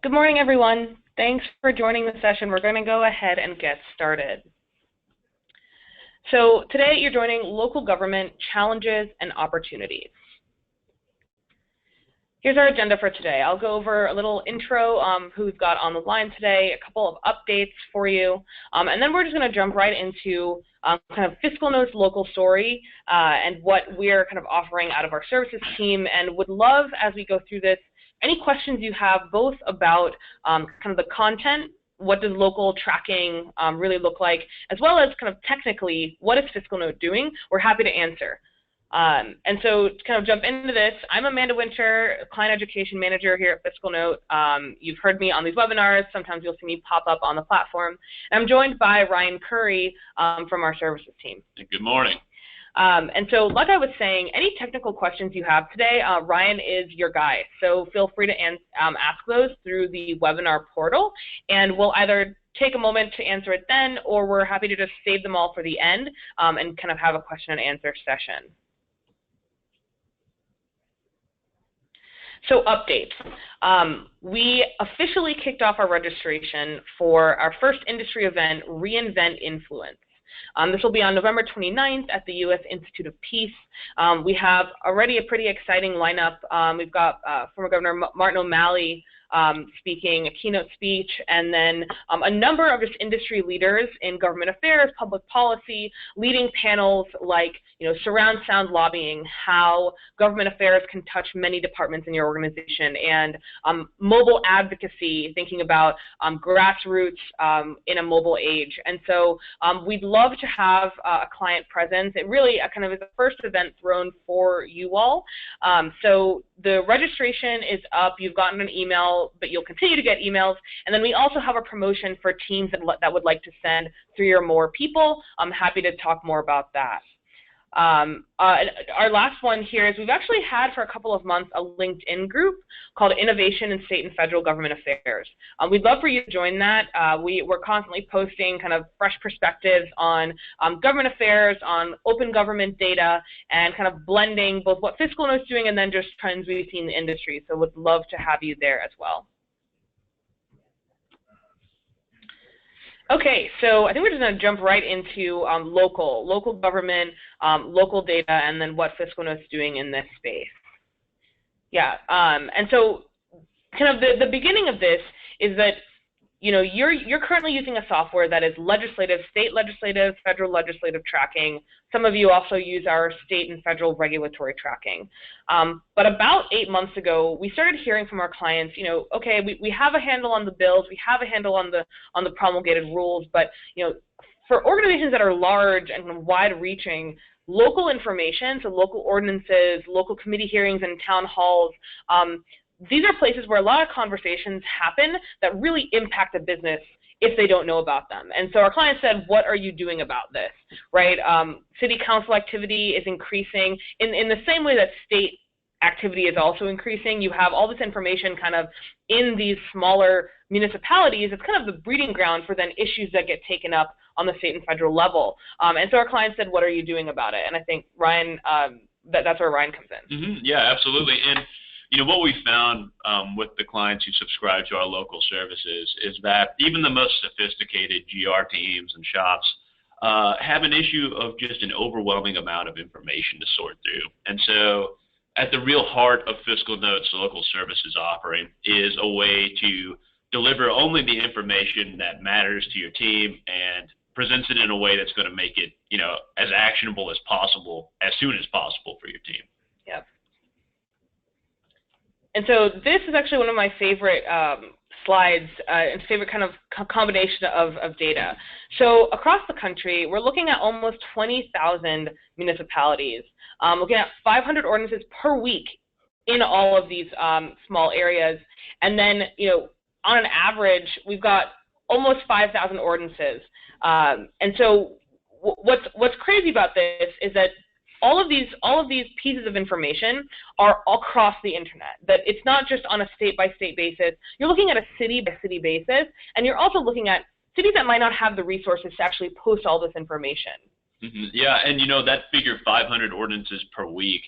Good morning, everyone. Thanks for joining the session. We're going to go ahead and get started. So today you're joining local government challenges and opportunities. Here's our agenda for today. I'll go over a little intro, who we've got on the line today, a couple of updates for you, and then we're just going to jump right into kind of Fiscal Note's local story and what we're kind of offering out of our services team, and would love, as we go through this, any questions you have both about kind of the content, what does local tracking really look like, as well as kind of technically, what is Fiscal Note doing? We're happy to answer. And so to kind of jump into this, I'm Amanda Wynter, Client Education Manager here at Fiscal Note. You've heard me on these webinars. Sometimes you'll see me pop up on the platform. And I'm joined by Ryan Khuri from our services team. Good morning. And so, like I was saying, any technical questions you have today, Ryan is your guy. So feel free to ask those through the webinar portal, and we'll either take a moment to answer it then, or we're happy to just save them all for the end and kind of have a question and answer session. So updates. We officially kicked off our registration for our first industry event, reInvent Influence. This will be on November 29th at the U.S. Institute of Peace. We have already a pretty exciting lineup. We've got former Governor Martin O'Malley speaking a keynote speech, and then a number of just industry leaders in government affairs, public policy, leading panels like, surround sound lobbying, how government affairs can touch many departments in your organization, and mobile advocacy, thinking about grassroots in a mobile age. And so we'd love to have a client presence. It really kind of is the first event thrown for you all. So the registration is up. You've gotten an email, but you'll continue to get emails. And then we also have a promotion for teams that would like to send 3 or more people. I'm happy to talk more about that. Our last one here is we've actually had for a couple of months a LinkedIn group called Innovation in State and Federal Government Affairs. We'd love for you to join that. We're constantly posting kind of fresh perspectives on government affairs, on open government data, and kind of blending both what Fiscal Note's doing and then just trends we've seen in the industry. So would love to have you there as well. Okay, so I think we're just going to jump right into local government, local data, and then what Fiscal Note's doing in this space. Yeah, and so kind of the beginning of this is that you're currently using a software that is legislative, state legislative, federal legislative tracking. Some of you also use our state and federal regulatory tracking. But about 8 months ago, we started hearing from our clients, okay, we have a handle on the bills, we have a handle on the promulgated rules, but for organizations that are large and wide-reaching, local information, so local ordinances, local committee hearings and town halls, these are places where a lot of conversations happen that really impact a business if they don't know about them. And so our client said, what are you doing about this, right? City council activity is increasing in the same way that state activity is also increasing. You have all this information kind of in these smaller municipalities. It's kind of the breeding ground for then issues that get taken up on the state and federal level. And so our client said, what are you doing about it? And I think Ryan, that's where Ryan comes in. Mm-hmm. Yeah, absolutely. And what we found with the clients who subscribe to our local services is that even the most sophisticated GR teams and shops have an issue of just an overwhelming amount of information to sort through. And so at the real heart of Fiscal Note's local services offering is a way to deliver only the information that matters to your team and presents it in a way that's going to make it, as actionable as possible, as soon as possible for your team. Yep. And so this is actually one of my favorite slides and favorite kind of combination of data. So across the country, we're looking at almost 20,000 municipalities, looking at 500 ordinances per week in all of these small areas. And then, on an average, we've got almost 5,000 ordinances. And so what's crazy about this is that all of these pieces of information are across the internet. That it's not just on a state-by-state basis. You're looking at a city-by-city basis, and you're also looking at cities that might not have the resources to actually post all this information. Mm-hmm. Yeah, and that figure 500 ordinances per week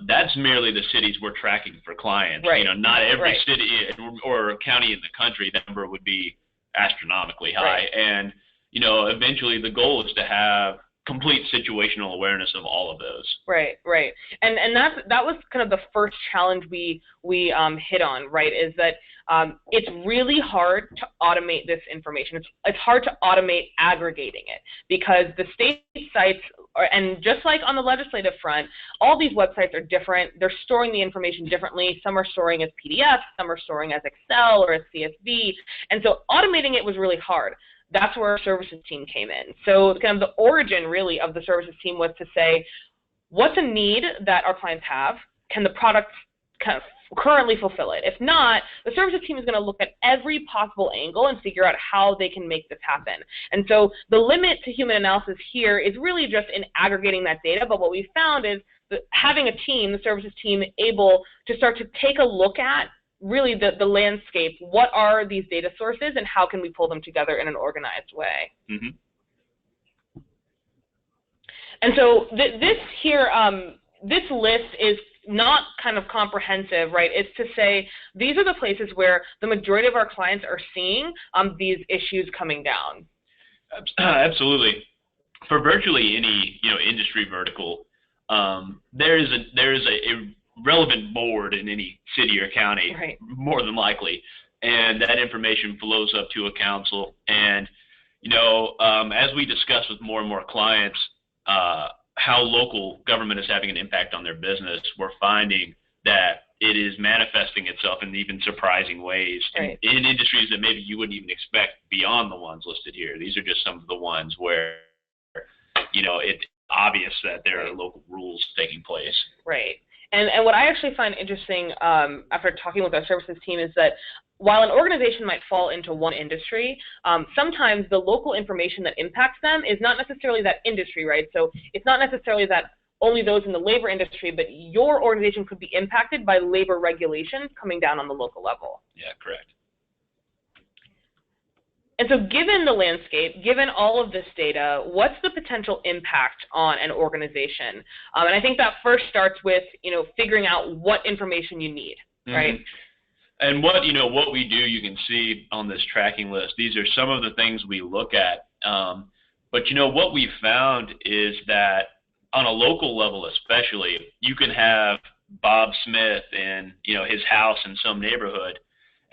that's merely the cities we're tracking for clients. Right. Not every Right. city or county in the country, that number would be astronomically high. Right. And, eventually the goal is to have complete situational awareness of all of those. Right, right. And that was kind of the first challenge we hit on, right, is that it's really hard to automate this information. It's hard to automate aggregating it because the state sites and just like on the legislative front, all these websites are different. They're storing the information differently. Some are storing as PDF, some are storing as Excel or as CSV. And so automating it was really hard. That's where our services team came in. So kind of the origin really of the services team was to say, what's a need that our clients have? Can the product kind of currently fulfill it? If not, the services team is going to look at every possible angle and figure out how they can make this happen. And so the limit to human analysis here is really just in aggregating that data, but what we found is that having a team, the services team, able to start to take a look at really the landscape. What are these data sources and how can we pull them together in an organized way? Mm-hmm. And so this here, this list is not kind of comprehensive, right? It's to say these are the places where the majority of our clients are seeing these issues coming down. Absolutely. For virtually any industry vertical, there is a relevant board in any city or county, right, more than likely, and that information flows up to a council. And as we discuss with more and more clients how local government is having an impact on their business, we're finding that it is manifesting itself in even surprising ways, right, in industries that maybe you wouldn't even expect beyond the ones listed here. These are just some of the ones where it's obvious that there are local rules taking place. Right. And what I actually find interesting after talking with our services team is that while an organization might fall into one industry, sometimes the local information that impacts them is not necessarily that industry, right? So it's not necessarily that only those in the labor industry, but your organization could be impacted by labor regulations coming down on the local level. Yeah, correct. And so given the landscape, given all of this data, what's the potential impact on an organization? And I think that first starts with, figuring out what information you need, right? Mm-hmm. And what we do, you can see on this tracking list, these are some of the things we look at. But what we found is that on a local level especially, you can have Bob Smith in, his house in some neighborhood,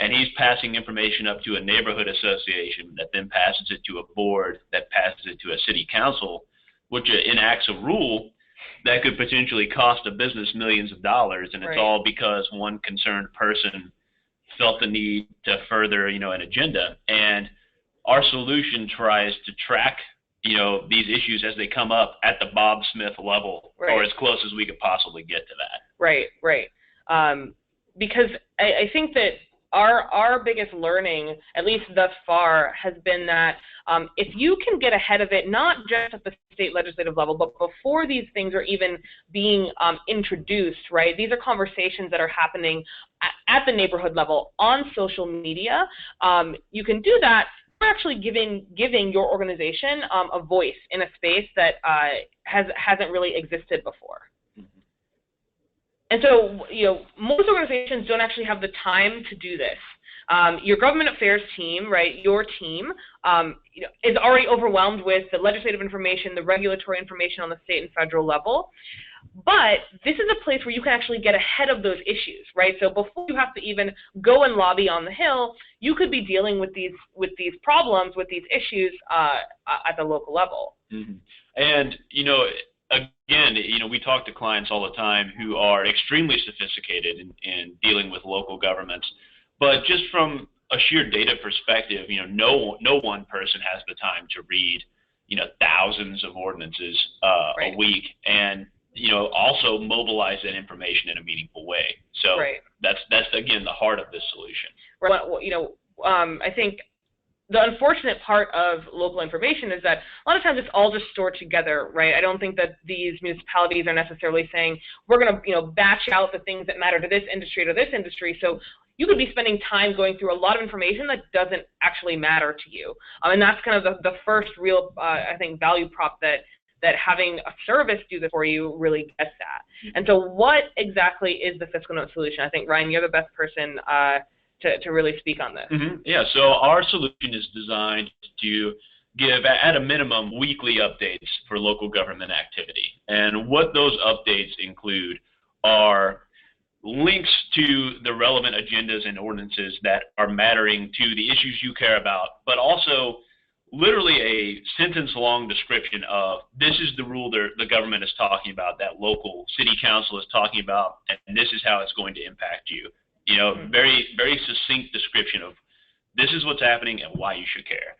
and he's passing information up to a neighborhood association that then passes it to a board that passes it to a city council, which enacts a rule that could potentially cost a business millions of dollars, and it's all because one concerned person felt the need to further, an agenda. And our solution tries to track, these issues as they come up at the Bob Smith level, or as close as we could possibly get to that. Right, right. Because I think that our biggest learning, at least thus far, has been that if you can get ahead of it, not just at the state legislative level, but before these things are even being introduced, right? These are conversations that are happening at the neighborhood level on social media. You can do that. You're actually giving your organization a voice in a space that hasn't really existed before. And so, most organizations don't actually have the time to do this. Your government affairs team, right, your team, is already overwhelmed with the legislative information, the regulatory information on the state and federal level. But this is a place where you can actually get ahead of those issues, right? So before you have to even go and lobby on the Hill, you could be dealing with these problems, with these issues at the local level. Mm-hmm. And, again, we talk to clients all the time who are extremely sophisticated in dealing with local governments, but just from a sheer data perspective, no one person has the time to read, thousands of ordinances a week, and also mobilize that information in a meaningful way. So that's again the heart of this solution. Right. I think the unfortunate part of local information is that a lot of times it's all just stored together, right? I don't think that these municipalities are necessarily saying we're going to, batch out the things that matter to this industry to this industry. So you could be spending time going through a lot of information that doesn't actually matter to you. And that's kind of the first real, I think, value prop that that having a service do this for you really gets that. And so what exactly is the Fiscal Note solution? I think, Ryan, you're the best person to really speak on this. Yeah, so our solution is designed to give, at a minimum, weekly updates for local government activity. And what those updates include are links to the relevant agendas and ordinances that are mattering to the issues you care about, but also literally a sentence-long description of this is the rule the government is talking about, that local city council is talking about, and this is how it's going to impact you. You know, very, very succinct description of this is what's happening and why you should care.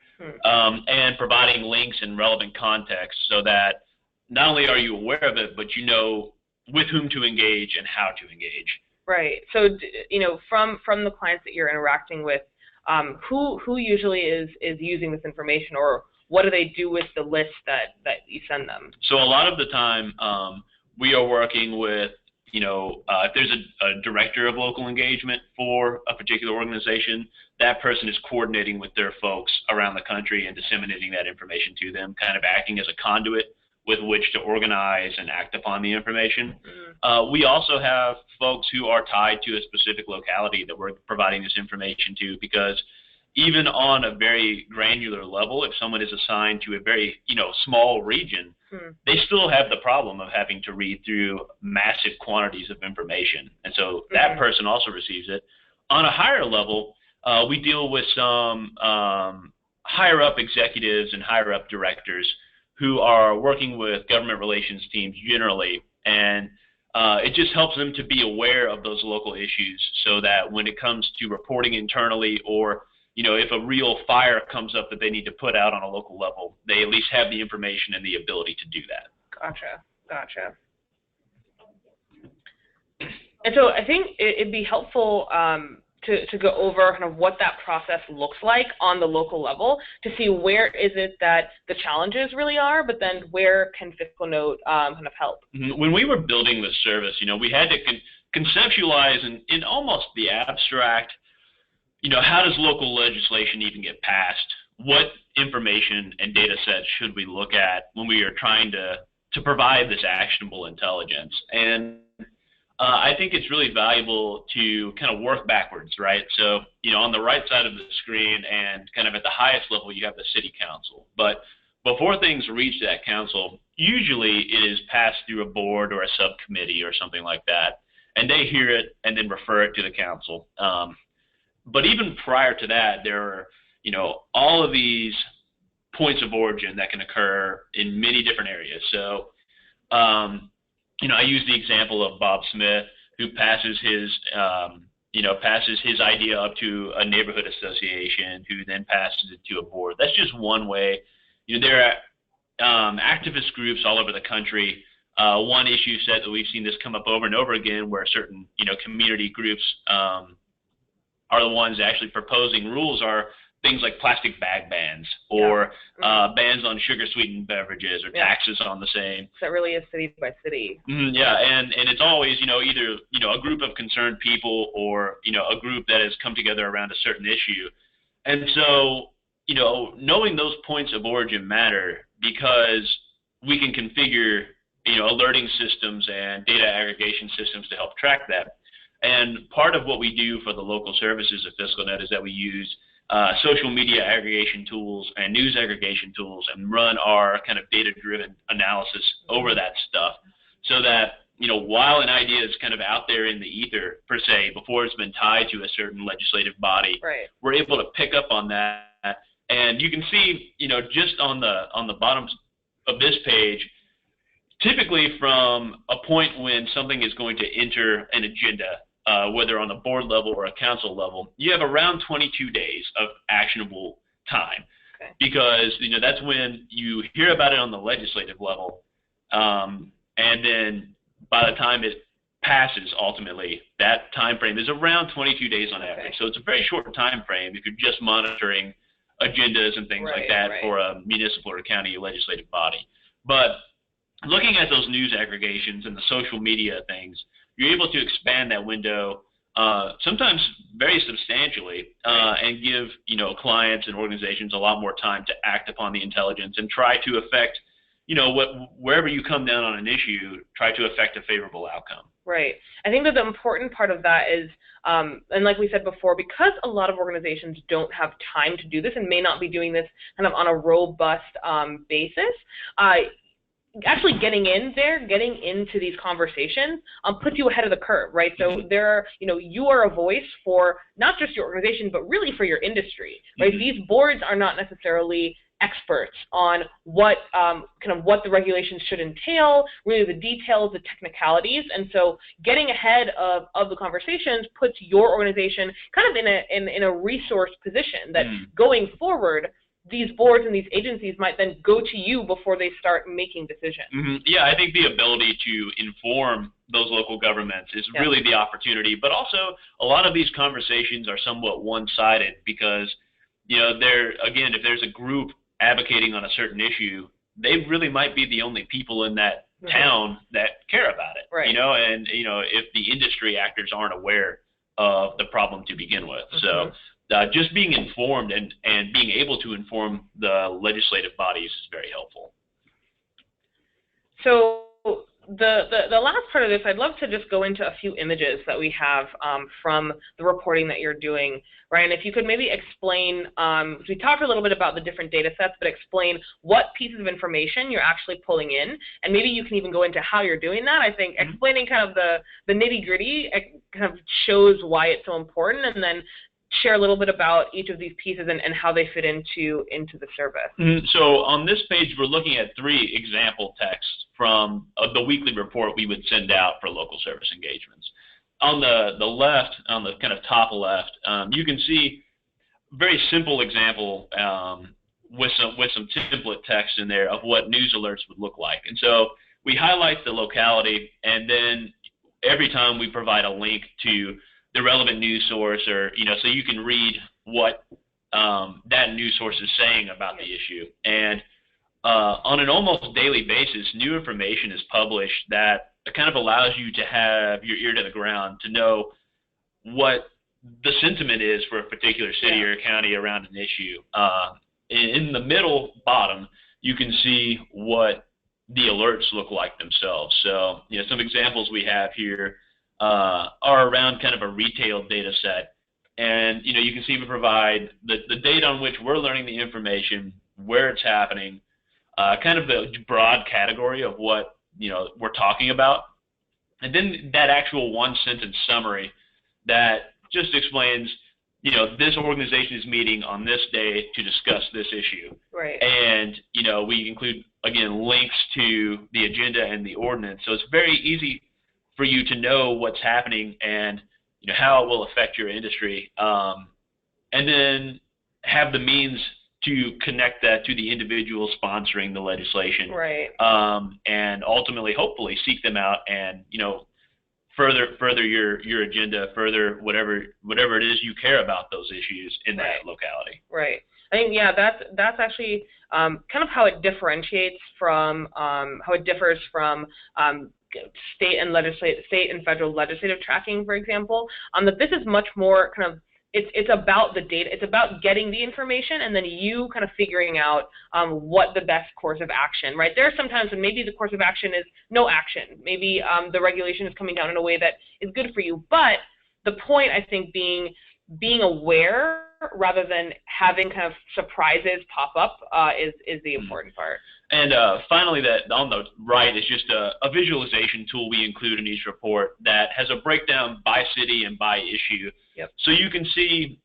And providing links and relevant context so that not only are you aware of it, but you know with whom to engage and how to engage. Right. So, you know, from the clients that you're interacting with, who usually is using this information, or what do they do with the list that you send them? So a lot of the time we are working with, you know, if there's a director of local engagement for a particular organization, that person is coordinating with their folks around the country and disseminating that information to them, kind of acting as a conduit with which to organize and act upon the information. We also have folks who are tied to a specific locality that we're providing this information to, because even on a very granular level, if someone is assigned to a very, you know, small region, they still have the problem of having to read through massive quantities of information. And so that person also receives it. On a higher level, we deal with some higher up executives and higher up directors who are working with government relations teams generally, and it just helps them to be aware of those local issues so that when it comes to reporting internally, or you know, if a real fire comes up that they need to put out on a local level, they at least have the information and the ability to do that. Gotcha. And so I think it'd be helpful to go over kind of what that process looks like on the local level, to see where is it that the challenges really are, but then where can Fiscal Note kind of help? When we were building this service, you know, we had to conceptualize in almost the abstract, you know, how does local legislation even get passed? What information and data sets should we look at when we are trying to provide this actionable intelligence? And I think it's really valuable to kind of work backwards, right? So, you know, on the right side of the screen and kind of at the highest level, you have the city council. But before things reach that council, usually it is passed through a board or a subcommittee or something like that, and they hear it and then refer it to the council. But even prior to that, there are, you know, all of these points of origin that can occur in many different areas. So, you know, I use the example of Bob Smith, who passes his idea up to a neighborhood association, who then passes it to a board. That's just one way. You know, there are activist groups all over the country. One issue set that we've seen this come up over and over again, where certain, you know, community groups are the ones actually proposing rules, are things like plastic bag bans, or bans on sugar-sweetened beverages, or taxes on the same. So it really is city by city. Yeah, and it's always, you know, either, you know, a group of concerned people, or, you know, a group that has come together around a certain issue. And so, you know, knowing those points of origin matter, because we can configure, you know, alerting systems and data aggregation systems to help track that. And part of what we do for the local services of Fiscal Note is that we use social media aggregation tools and news aggregation tools, and run our kind of data-driven analysis over that stuff, so that, you know, while an idea is kind of out there in the ether, per se, before it's been tied to a certain legislative body, we're able to pick up on that. And you can see, you know, just on the bottom of this page, typically from a point when something is going to enter an agenda, whether on a board level or a council level, you have around 22 days of actionable time. Because, you know, that's when you hear about it on the legislative level, and then by the time it passes, ultimately, that time frame is around 22 days on average. So it's a very short time frame if you're just monitoring agendas and things like that for a municipal or county legislative body. But looking at those news aggregations and the social media things, you're able to expand that window, sometimes very substantially, and give, you know, clients and organizations a lot more time to act upon the intelligence and try to affect, wherever you come down on an issue, try to affect a favorable outcome. Right. I think that the important part of that is, and like we said before, because a lot of organizations don't have time to do this and may not be doing this kind of on a robust basis, actually getting into these conversations puts you ahead of the curve, right? So you are a voice for not just your organization, but really for your industry, right? These boards are not necessarily experts on what what the regulations should entail, really the details, the technicalities, and so getting ahead of the conversations puts your organization kind of in a resource position that going forward, these boards and these agencies might then go to you before they start making decisions. Yeah, I think the ability to inform those local governments is really the opportunity, but also a lot of these conversations are somewhat one-sided because, if there's a group advocating on a certain issue, they really might be the only people in that town that care about it, right. if the industry actors aren't aware of the problem to begin with. So just being informed and being able to inform the legislative bodies is very helpful. So the last part of this, I'd love to just go into a few images that we have from the reporting that you're doing. Ryan, if you could maybe explain, we talked a little bit about the different data sets, but explain what pieces of information you're actually pulling in, and maybe you can even go into how you're doing that. I think explaining kind of the nitty-gritty kind of shows why it's so important, and then share a little bit about each of these pieces and how they fit into the service. So on this page, we're looking at 3 example texts from the weekly report we would send out for local service engagements. On the left, on the kind of top left, you can see a very simple example with some template text in there of what news alerts would look like. And so we highlight the locality, and then every time we provide a link to the relevant news source, or so you can read what that news source is saying about the issue. And on an almost daily basis, new information is published that kind of allows you to have your ear to the ground to know what the sentiment is for a particular city or county around an issue. In the middle bottom, you can see what the alerts look like themselves. So some examples we have here are around kind of a retail data set. And, you can see we provide the date on which we're learning the information, where it's happening, kind of the broad category of what, we're talking about. And then that actual one-sentence summary that just explains, this organization is meeting on this day to discuss this issue. Right. And, we include, again, links to the agenda and the ordinance. So it's very easy for you to know what's happening and how it will affect your industry, and then have the means to connect that to the individual sponsoring the legislation, right? And ultimately, hopefully, seek them out and further your agenda, further whatever it is you care about those issues in that locality. Right. I think that's actually kind of how it differentiates from differs from state and federal legislative tracking, for example. That this is much more kind of it's about the data. It's about getting the information and then you kind of figuring out what the best course of action, right? There are sometimes when maybe the course of action is no action. Maybe the regulation is coming down in a way that is good for you. But the point, I think, being aware rather than having kind of surprises pop up is the important part. And finally, that on the right is just a visualization tool we include in each report that has a breakdown by city and by issue. Yep. So you can see,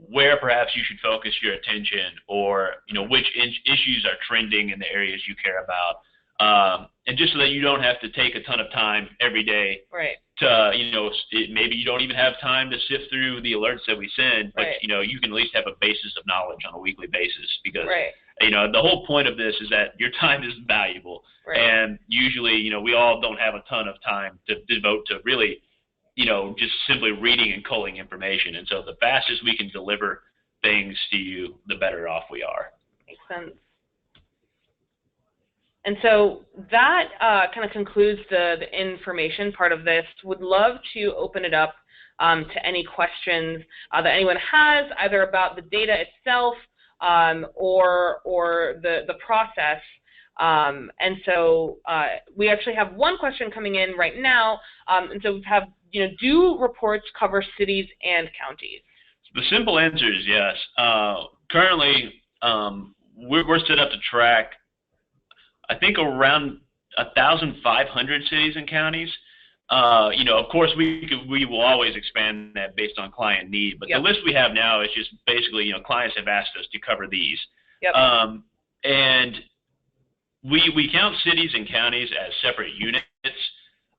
where perhaps you should focus your attention, or which issues are trending in the areas you care about, and just so that you don't have to take a ton of time every day. Right. To maybe you don't even have time to sift through the alerts that we send, but right. You can at least have a basis of knowledge on a weekly basis, because right. The whole point of this is that your time is valuable, right. and usually we all don't have a ton of time to devote to really just simply reading and culling information, and so the fastest we can deliver things to you, the better off we are. Makes sense. And so that kind of concludes the information part of this. Would love to open it up to any questions that anyone has, either about the data itself, or the process. And so we actually have one question coming in right now. And so we have, do reports cover cities and counties? The simple answer is yes. Currently, we're set up to track, I think, around 1,500 cities and counties. Of course, we will always expand that based on client need, but the list we have now is just basically, clients have asked us to cover these. And we count cities and counties as separate units.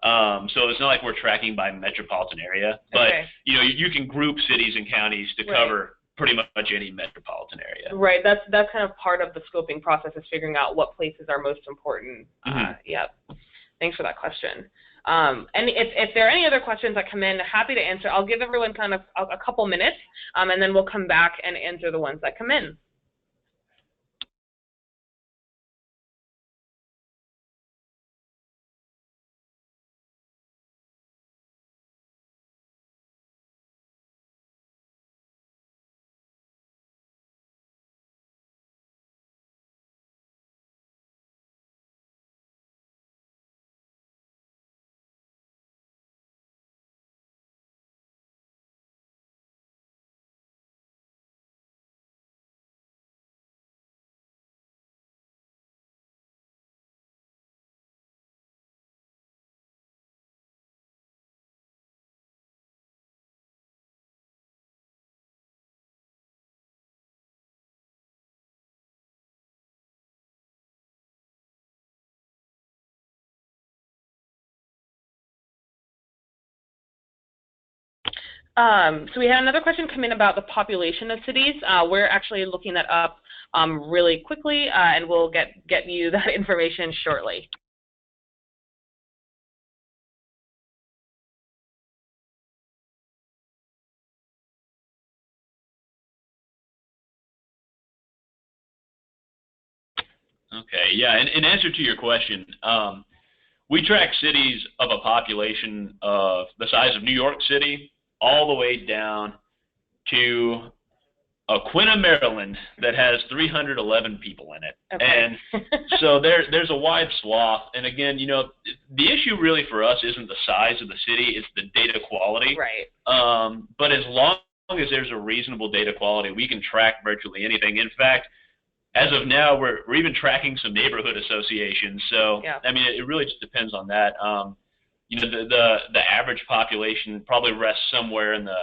So it's not like we're tracking by metropolitan area, but you can group cities and counties to cover pretty much any metropolitan area. Right. That's kind of part of the scoping process, is figuring out what places are most important. Thanks for that question. And if there are any other questions that come in, happy to answer. I'll give everyone kind of a couple minutes, and then we'll come back and answer the ones that come in. So we had another question come in about the population of cities. We're actually looking that up really quickly, and we'll get you that information shortly. Okay, yeah, in answer to your question, we track cities of a population of the size of New York City all the way down to Aquina, Maryland, that has 311 people in it. And so there's a wide swath. And again, the issue really for us isn't the size of the city, it's the data quality. Right. But as long as there's a reasonable data quality, we can track virtually anything. In fact, as of now, we're even tracking some neighborhood associations. So, I mean, it really just depends on that. The average population probably rests somewhere in the,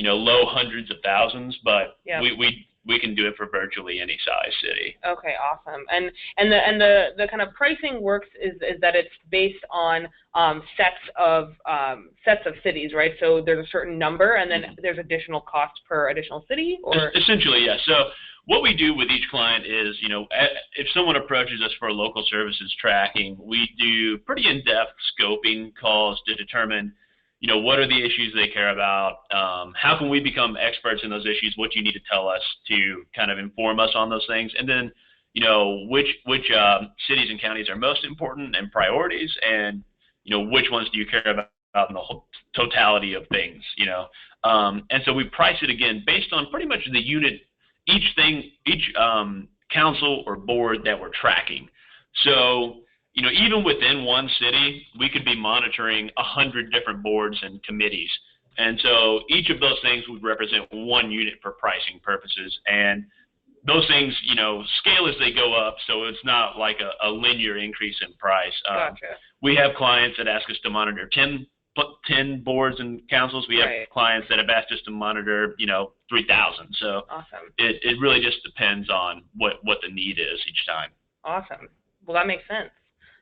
low hundreds of thousands, but we can do it for virtually any size city. Okay, awesome. And the kind of pricing works is that it's based on sets of cities, right? So there's a certain number, and then there's additional cost per additional city, or essentially, yeah. So what we do with each client is, if someone approaches us for local services tracking, we do pretty in-depth scoping calls to determine, what are the issues they care about, how can we become experts in those issues, what you need to tell us to kind of inform us on those things, and then, which cities and counties are most important and priorities, and, which ones do you care about in the whole totality of things, and so we price it again based on pretty much the unit, each council or board that we're tracking. So, even within one city, we could be monitoring 100 different boards and committees. And so each of those things would represent one unit for pricing purposes. And those things, scale as they go up, so it's not like a linear increase in price. Gotcha. We have clients that ask us to monitor 10 boards and councils. We have clients that have asked us to monitor, 3,000. So awesome. It really just depends on what the need is each time. Awesome. Well, that makes sense.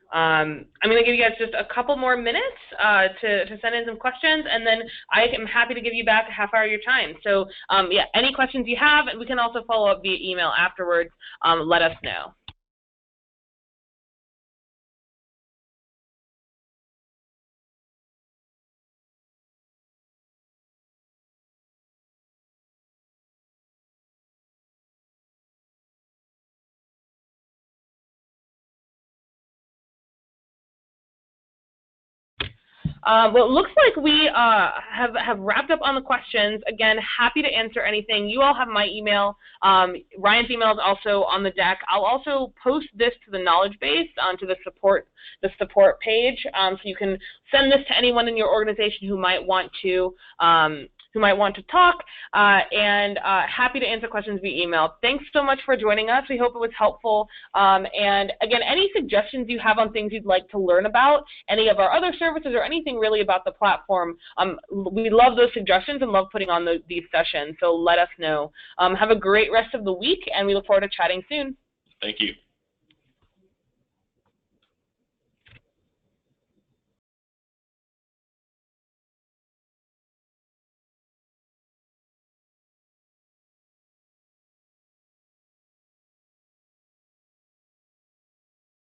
I'm going to give you guys just a couple more minutes to send in some questions, and then I am happy to give you back a half hour of your time. So, any questions you have, and we can also follow up via email afterwards. Let us know. Well, it looks like we have wrapped up on the questions. Again, happy to answer anything. You all have my email. Ryan's email is also on the deck. I'll also post this to the knowledge base, to the support page, so you can send this to anyone in your organization who might want to talk, and happy to answer questions via email. Thanks so much for joining us. We hope it was helpful. And again, any suggestions you have on things you'd like to learn about, any of our other services or anything really about the platform, we love those suggestions and love putting on these sessions, so let us know. Have a great rest of the week, and we look forward to chatting soon. Thank you.